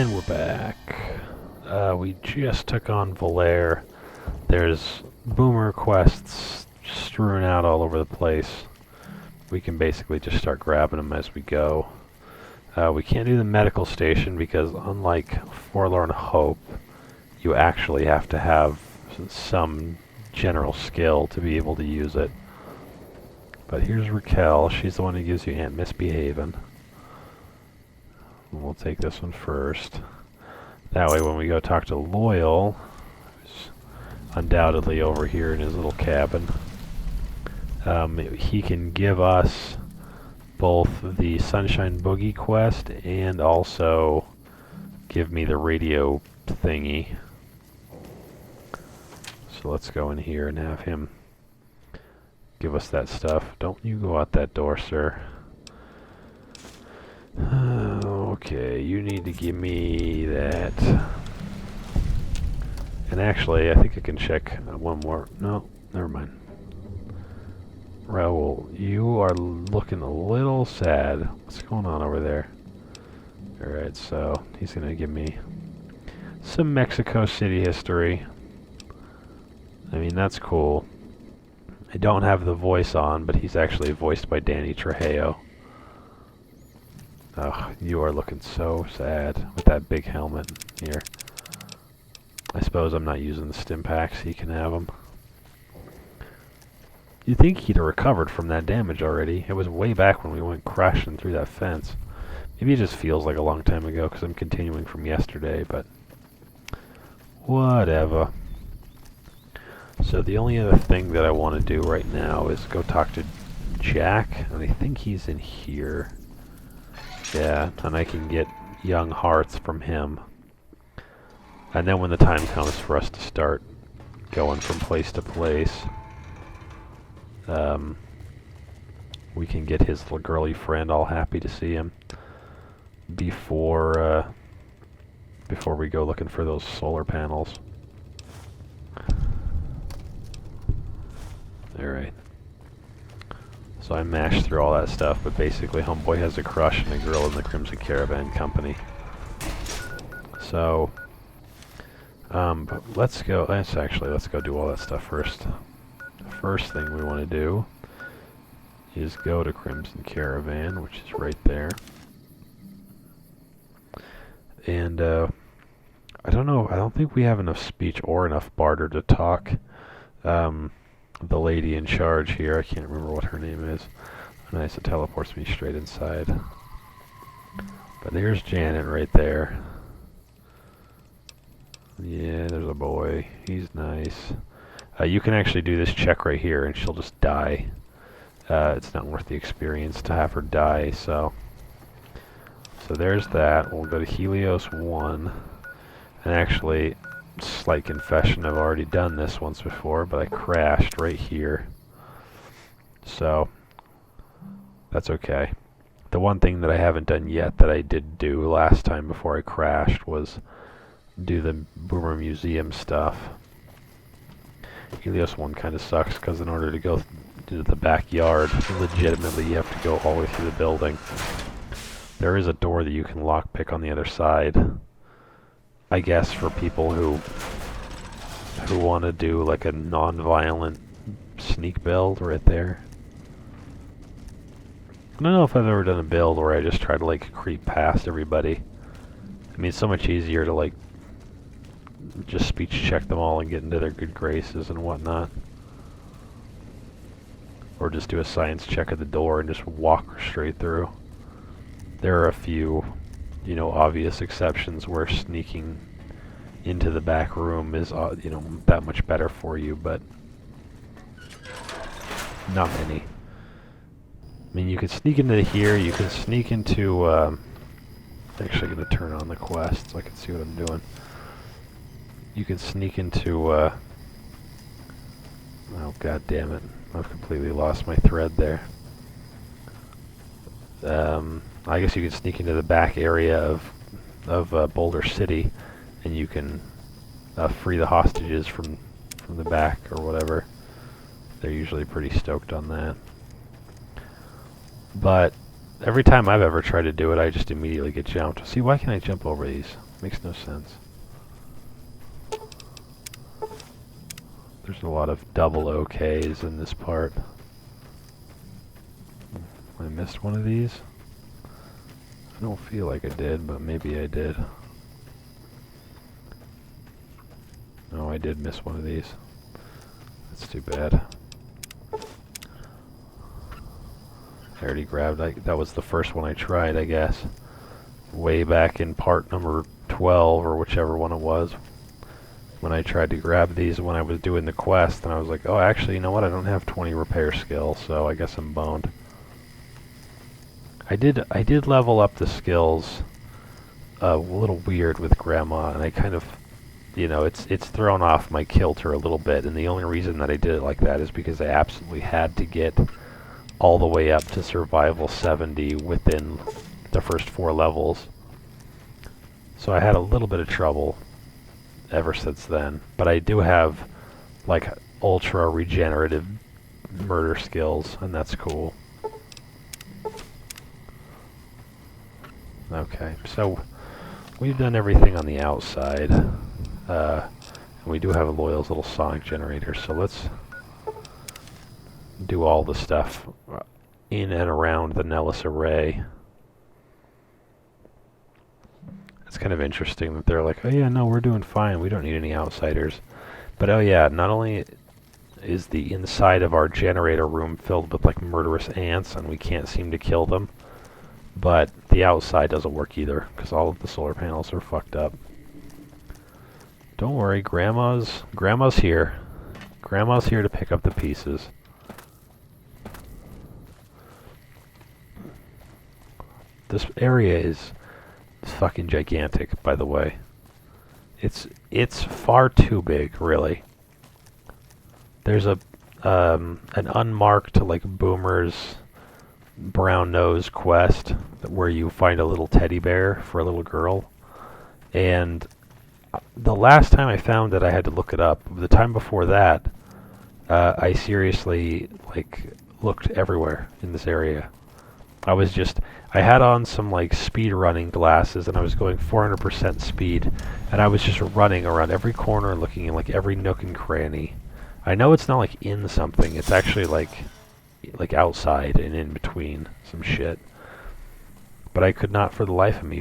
And we're back. We just took on Valair. There's boomer quests strewn out all over the place. We can basically just start grabbing them as we go. We can't do the medical station because unlike Forlorn Hope, you actually have to have some general skill to be able to use it. But here's Raquel. She's the one who gives you Aunt Misbehavin'. We'll take this one first. That way when we go talk to Loyal, who's undoubtedly over here in his little cabin, he can give us both the Sunshine Boogie quest and also give me the radio thingy. So let's go in here and have him give us that stuff. Don't you go out that door, sir. Okay, you need to give me that. And actually, I think I can check one more. No, never mind. Raoul, you are looking a little sad. What's going on over there? Alright, so he's going to give me some Mexico City history. I mean, that's cool. I don't have the voice on, but he's actually voiced by Danny Trejo. Oh, you are looking so sad with that big helmet here. I suppose I'm not using the stim packs, so you can have them. You'd think he'd have recovered from that damage already. It was way back when we went crashing through that fence. Maybe it just feels like a long time ago because I'm continuing from yesterday, but whatever. So the only other thing that I want to do right now is go talk to Jack, and I think he's in here. Yeah, and I can get young hearts from him. And then when the time comes for us to start going from place to place, we can get his little girly friend all happy to see him before we go looking for those solar panels. Alright. So I mashed through all that stuff, but basically Homeboy has a crush on a girl in the Crimson Caravan Company. So, but let's go do all that stuff first. The first thing we want to do is go to Crimson Caravan, which is right there. And, I don't know, I don't think we have enough speech or enough barter to talk. The lady in charge here, I can't remember what her name is. Nice, it teleports me straight inside. But there's Janet right there. Yeah, there's a boy. He's nice. You can actually do this check right here and she'll just die. It's not worth the experience to have her die, so there's that. We'll go to Helios 1. And actually, slight confession, I've already done this once before, but I crashed right here. So, that's okay. The one thing that I haven't done yet that I did do last time before I crashed was do the Boomer Museum stuff. Helios 1 kind of sucks because in order to go to the backyard, legitimately you have to go all the way through the building. There is a door that you can lockpick on the other side. I guess for people who want to do like a non-violent sneak build right there. I don't know if I've ever done a build where I just try to like creep past everybody. I mean, it's so much easier to like just speech check them all and get into their good graces and whatnot. Or just do a science check at the door and just walk straight through. There are a few, you know, obvious exceptions where sneaking into the back room is, you know, that much better for you, but not many. I mean, you can sneak into here, you can sneak into, actually going to turn on the quest so I can see what I'm doing. You can sneak into, oh god damn it, I've completely lost my thread there. I guess you can sneak into the back area of Boulder City, and you can free the hostages from the back or whatever. They're usually pretty stoked on that. But every time I've ever tried to do it, I just immediately get jumped. See, why can't I jump over these? Makes no sense. There's a lot of double OKs in this part. I missed one of these. I don't feel like I did, but maybe I did. No, I did miss one of these. That's too bad. I already grabbed, that was the first one I tried, I guess. Way back in part number 12, or whichever one it was. When I tried to grab these when I was doing the quest, and I was like, oh, actually, you know what? I don't have 20 repair skill, so I guess I'm boned. I did level up the skills a little weird with Grandma, and I kind of, you know, it's thrown off my kilter a little bit, and the only reason that I did it like that is because I absolutely had to get all the way up to survival 70 within the first 4 levels. So I had a little bit of trouble ever since then, but I do have like ultra regenerative murder skills, and that's cool. Okay, so we've done everything on the outside. And we do have a Loyal's little sonic generator, so let's do all the stuff in and around the Nellis Array. It's kind of interesting that they're like, oh yeah, no, we're doing fine, we don't need any outsiders. But oh yeah, not only is the inside of our generator room filled with like murderous ants and we can't seem to kill them, but the outside doesn't work either, because all of the solar panels are fucked up. Don't worry, Grandma's here. Grandma's here to pick up the pieces. This area is fucking gigantic, by the way. It's far too big, really. There's a an unmarked like Boomer's brown nose quest where you find a little teddy bear for a little girl, and the last time I found it I had to look it up. The time before that I seriously like looked everywhere in this area. I had on some like speed running glasses and I was going 400% speed, and I was just running around every corner looking in like every nook and cranny. I know it's not like in something, it's actually like outside and in between some shit. But I could not for the life of me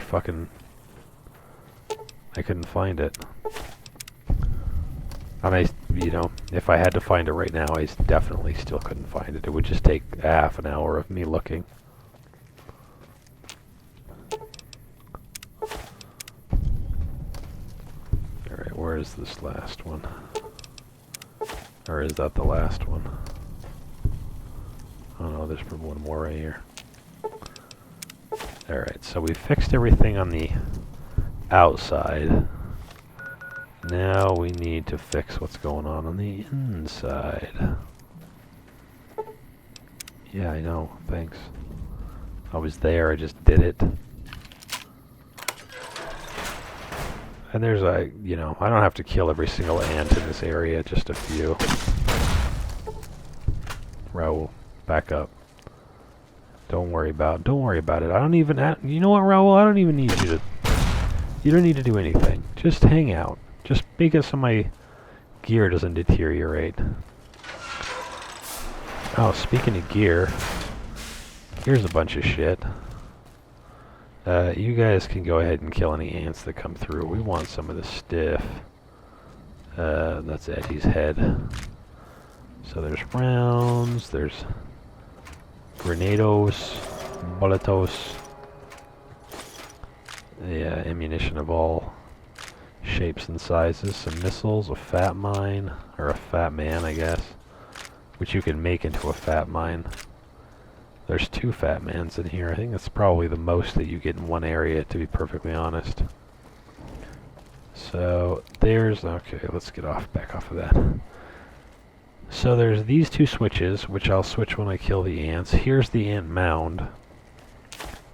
I couldn't find it. And you know, if I had to find it right now, I definitely still couldn't find it. It would just take half an hour of me looking. Alright, where is this last one? Or is that the last one? Oh no, there's probably one more right here. Alright, so we fixed everything on the outside. Now we need to fix what's going on the inside. Yeah, I know, thanks. I was there, I just did it. And there's you know, I don't have to kill every single ant in this area, just a few. Raoul, back up. Don't worry about it. I don't even, you know what, Raoul, I don't even need you don't need to do anything. Just hang out. Just because some of my gear doesn't deteriorate. Oh, speaking of gear, here's a bunch of shit. You guys can go ahead and kill any ants that come through. We want some of the stiff. That's Eddie's head. So there's rounds, there's grenados, bulletos. Yeah, ammunition of all shapes and sizes. Some missiles, a fat mine, or a fat man, I guess, which you can make into a fat mine. There's 2 fat mans in here. I think that's probably the most that you get in one area, to be perfectly honest. So there's, okay, let's get back off of that. So there's these 2 switches, which I'll switch when I kill the ants. Here's the ant mound.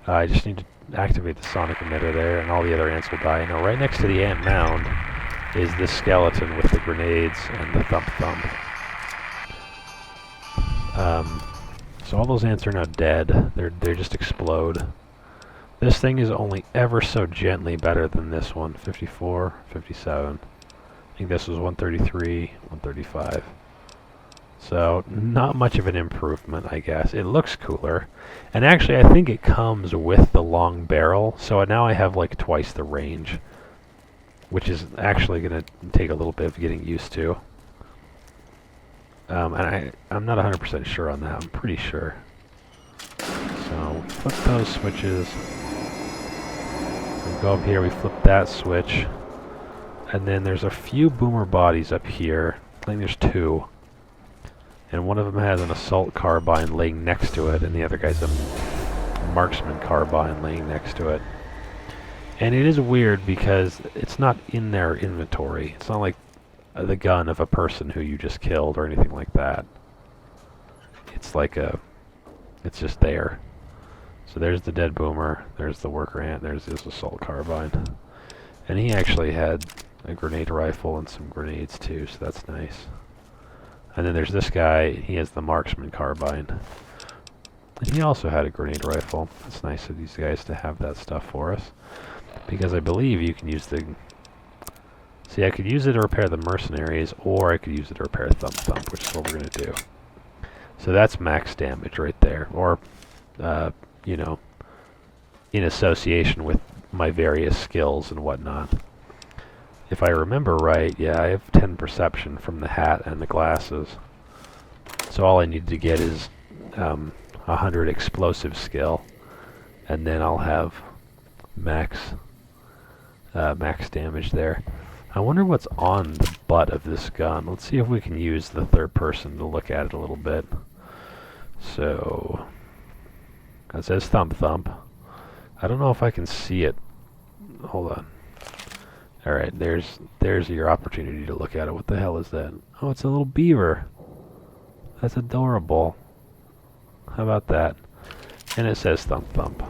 I just need to activate the sonic emitter there, and all the other ants will die. Now, right next to the ant mound is this skeleton with the grenades and the thump. So all those ants are now dead. They just explode. This thing is only ever so gently better than this one. 54, 57. I think this was 133, 135. So, not much of an improvement, I guess. It looks cooler. And actually, I think it comes with the long barrel, so now I have like twice the range, which is actually going to take a little bit of getting used to. And I'm not 100% sure on that. I'm pretty sure. So, we flip those switches. We go up here, we flip that switch. And then there's a few boomer bodies up here. I think there's two. And one of them has an assault carbine laying next to it, and the other guy's a marksman carbine laying next to it. And it is weird because it's not in their inventory. It's not like the gun of a person who you just killed or anything like that. It's like it's just there. So there's the dead boomer, there's the worker ant, there's his assault carbine. And he actually had a grenade rifle and some grenades too, so that's nice. And then there's this guy, he has the marksman carbine. And he also had a grenade rifle. It's nice of these guys to have that stuff for us. Because I believe you can use the... See, I could use it to repair the mercenaries, or I could use it to repair Thump Thump, which is what we're going to do. So that's max damage right there. Or, you know, in association with my various skills and whatnot. If I remember right, yeah, I have 10 perception from the hat and the glasses. So all I need to get is 100 explosive skill, and then I'll have max damage there. I wonder what's on the butt of this gun. Let's see if we can use the third person to look at it a little bit. So, it says Thump Thump. I don't know if I can see it. Hold on. Alright, there's your opportunity to look at it. What the hell is that? Oh, it's a little beaver. That's adorable. How about that? And it says Thump Thump.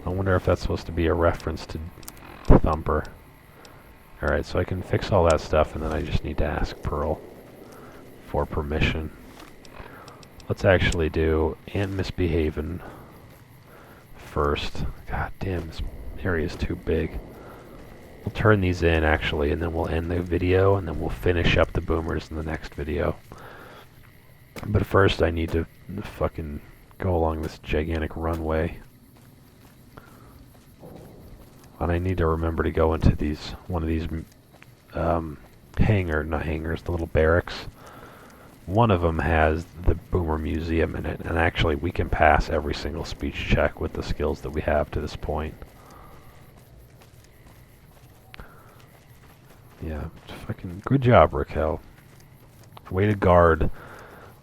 I wonder if that's supposed to be a reference to Thumper. Alright, so I can fix all that stuff, and then I just need to ask Pearl for permission. Let's actually do Ant Misbehavin' first. God damn, this area is too big. We'll turn these in, actually, and then we'll end the video, and then we'll finish up the boomers in the next video. But first, I need to fucking go along this gigantic runway. And I need to remember to go into one of these not hangars, the little barracks. One of them has the Boomer Museum in it, and actually we can pass every single speech check with the skills that we have to this point. Yeah, fucking good job, Raquel. Way to guard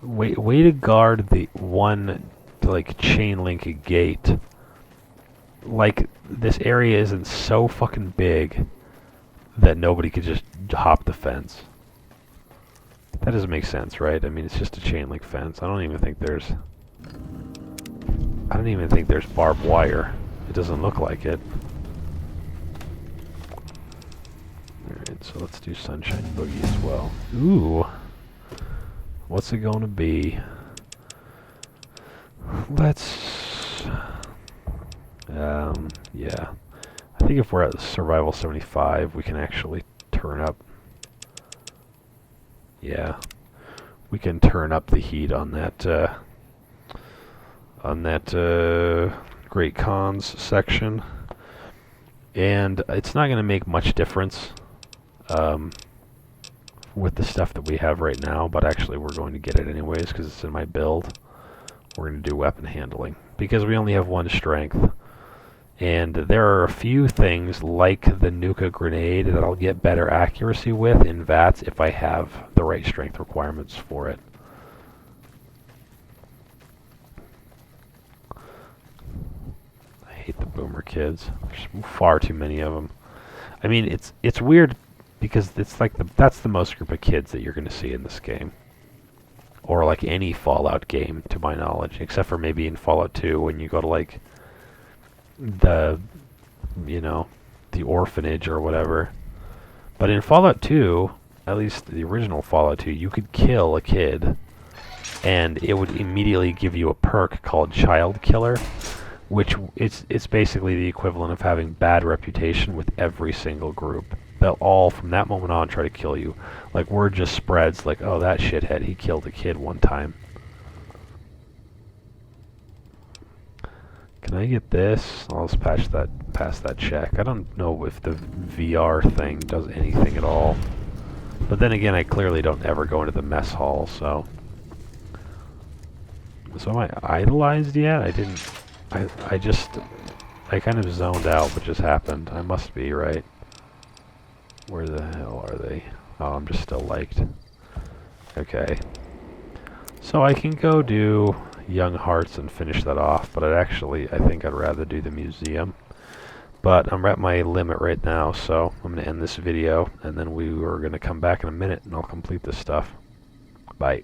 the one, like, chain link gate. Like, this area isn't so fucking big that nobody could just hop the fence. That doesn't make sense, right? I mean, it's just a chain link fence. I don't even think there's barbed wire. It doesn't look like it. Alright, so let's do Sunshine Boogie as well. Ooh. What's it gonna be? Let's... yeah. I think if we're at Survival 75, we can actually turn up... Yeah. We can turn up the heat on that, Great Cons section. And it's not going to make much difference with the stuff that we have right now, but actually we're going to get it anyways because it's in my build. We're going to do weapon handling because we only have one strength. And there are a few things like the Nuka grenade that I'll get better accuracy with in VATS if I have the right strength requirements for it. I hate the boomer kids. There's far too many of them. I mean, it's weird because it's like that's the most group of kids that you're going to see in this game. Or like any Fallout game, to my knowledge, except for maybe in Fallout 2 when you go to like the orphanage or whatever. But in Fallout 2, at least the original Fallout 2, you could kill a kid and it would immediately give you a perk called Child Killer, which it's basically the equivalent of having bad reputation with every single group. They'll all, from that moment on, try to kill you. Like, word just spreads, like, oh, that shithead, he killed a kid one time. Can I get this? I'll just pass that check. I don't know if the VR thing does anything at all. But then again, I clearly don't ever go into the mess hall, so... So am I idolized yet? I didn't... I kind of zoned out what just happened. I must be, right? Where the hell are they? Oh, I'm just still liked. Okay. So I can go do Young Hearts and finish that off, but I think I'd rather do the museum. But I'm at my limit right now, so I'm going to end this video, and then we are going to come back in a minute, and I'll complete this stuff. Bye.